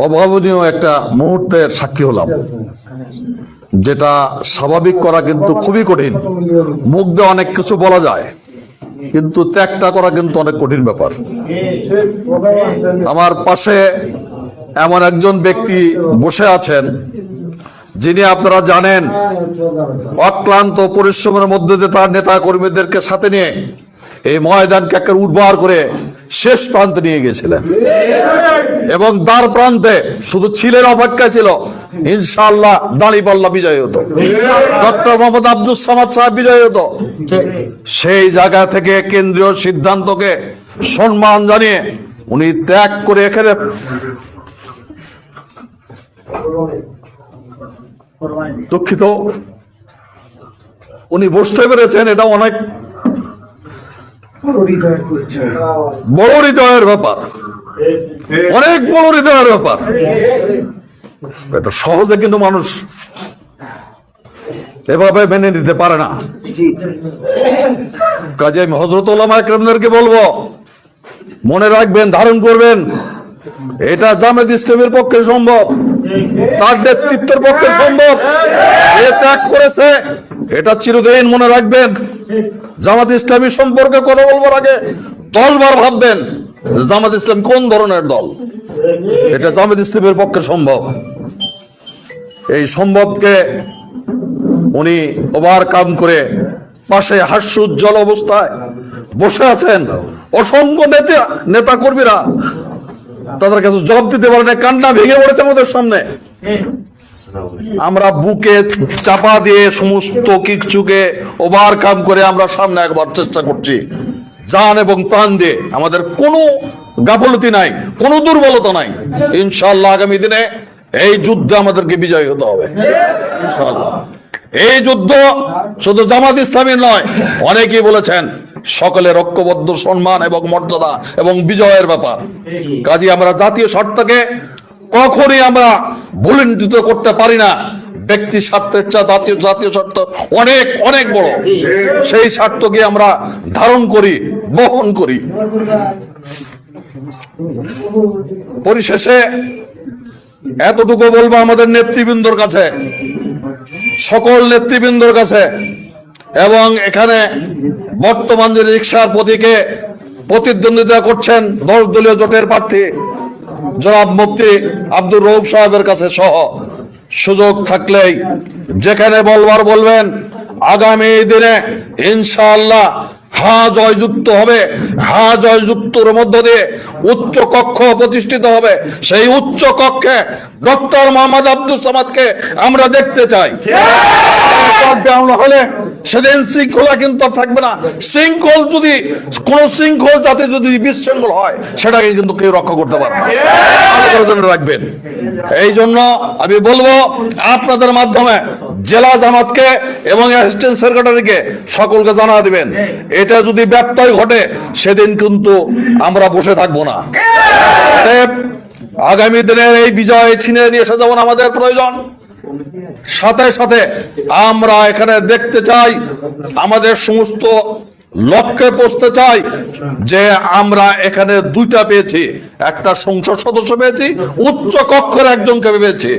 অভাবনীয় একটা মুহূর্তের সাক্ষী হলাম, যেটা স্বাভাবিক করা কিন্তু খুবই কঠিন। মুখ দিয়ে অনেক কিছু বলা যায়, কিন্তু ত্যাগটা করা কিন্তু অনেক কঠিন ব্যাপার। আমার পাশে এমন একজন ব্যক্তি বসে আছেন, যিনি আপনারা জানেন অক্লান্ত পরিশ্রমের মধ্যে দিয়ে তার নেতা কর্মীদেরকে সাথে নিয়ে এই ময়দানকে একটা উর্বর করে শেষ প্রান্তে নিয়ে গেছিলেন, এবং দ্বার প্রান্তে শুধু ছিলেন, অপেক্ষা ছিল ইনশাআল্লাহ দাঁড়িপাল্লা বিজয় হতো, ডক্টর মোহাম্মদ আব্দুস সামাদ সাহেব বিজয় হতো। সেই জায়গা থেকে কেন্দ্রীয় সিদ্ধান্তকে সম্মান জানিয়ে উনি ত্যাগ করে এখানে দুঃখিত উনি বসতে পেরেছেন, এটা অনেক বড় হৃদয়ের ব্যাপার, অনেক বড় হৃদয়ের ব্যাপার। এটা সহজে কিন্তু মানুষ এভাবে মেনে নিতে পারে না। কাজে আমি হযরত উলামায়ে কেরামদেরকে বলবো, মনে রাখবেন, ধারণ করবেন, এটা জামায়াত ইসলামীর পক্ষে সম্ভব, তার নেতৃত্বের পক্ষে সম্ভব। এ ত্যাগ করেছে, এটা চিরদিন মনে রাখবেন। জামাত ইসলামী সম্পর্কে কথা বলবার আগে 10 বার ভাববেন জামাত ইসলাম কোন ধরনের দল। এটা জামাত ইসলামের পক্ষে সম্ভব। এই সম্ভবকে উনি ওভারকাম করে পাশে হাস্যোজ্জ্বল অবস্থায় বসে আছেন। অসংখ্য নেতা কর্মীরা তাদের কাছে জবাব দিতে পারে না, কান্না ভেঙে পড়েছে আমাদের সামনে। আমরা বুকে চাপা দিয়ে সমস্ত কিছুকে ওভারকাম করে আমরা সামনে একবার চেষ্টা করছি, জান এবং প্রাণ দিয়ে। আমাদের কোনো গাফলতি নাই, কোনো দুর্বলতা নাই। ইনশাআল্লাহ আগামী দিনে এই যুদ্ধে আমাদেরকে বিজয়ী হতে হবে ইনশাআল্লাহ। এই যুদ্ধ শুধু জামাত ইসলামীর নয়, অনেকেই বলেছেন সকলের ঐক্যবদ্ধ সম্মান এবং মর্যাদা এবং বিজয়ের ব্যাপার। কাজে আমরা জাতীয় স্বার্থকে কখনই আমরা ভুলুণ্ঠিত করতে পারি না। ব্যক্তি স্বার্থের চেয়ে জাতীয় স্বার্থ অনেক অনেক বড়। সেই স্বার্থকে আমরা ধারণ করি, বহন করি। পরিশেষে এতটুকু বলবো আমাদের নেতৃবৃন্দর কাছে, সকল নেতৃবৃন্দর কাছে, এবং এখানে বর্তমান যে রিকশার প্রতীকে প্রতিদ্বন্দ্বিতা করছেন 10 দলীয় জোটের প্রার্থী জনাব মুফতি আব্দুর রউফ সাহেবের কাছে সহ, সুযোগ থাকলেই যেখানে বলবার বলবেন। আগামী দিনে ইনশাআল্লাহ হা জয়যুক্ত হবে। হা জয়যুক্তর মধ্য দিয়ে উচ্চ কক্ষ প্রতিষ্ঠিত হবে। সেই উচ্চ কক্ষে ডক্টর মোহাম্মদ আব্দুস সামাদকে আমরা দেখতে চাই। হলে সেদিন শৃঙ্খলা কিন্তু থাকবে না। শৃঙ্খল যদি কোন শৃঙ্খল যাতে যদি বিশৃঙ্খল হয়, সেটাকে কিন্তু কেউ রক্ষা করতে পারে না, রাখবেন। এই জন্য আমি বলবো আপনাদের মাধ্যমে জেলা জামাতকে এবং অ্যাসিস্ট্যান্ট সেক্রেটারিকে সকলকে জানা দিবেন। এটা যদি ব্যত্যয় ঘটে, সেদিন কিন্তু আমরা বসে থাকবো না। আগামী দিনের এই বিজয় ছিনিয়ে নিয়ে এসে যেমন আমাদের প্রয়োজন, সাথে সাথে আমরা এখানে দেখতে চাই, আমাদের সমস্ত লক্ষ্যে পৌঁছতে চাই যে আমরা এখানে 2টা পেয়েছি, একটা সংসদ সদস্য পেয়েছি, উচ্চ কক্ষের একজনকে পেয়েছি।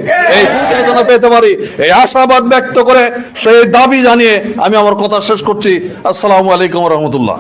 এই জন্য পেতে পারি, এই আশাবাদ ব্যক্ত করে সেই দাবি জানিয়ে আমি আমার কথা শেষ করছি। আসসালামু আলাইকুম ওয়া রাহমাতুল্লাহ।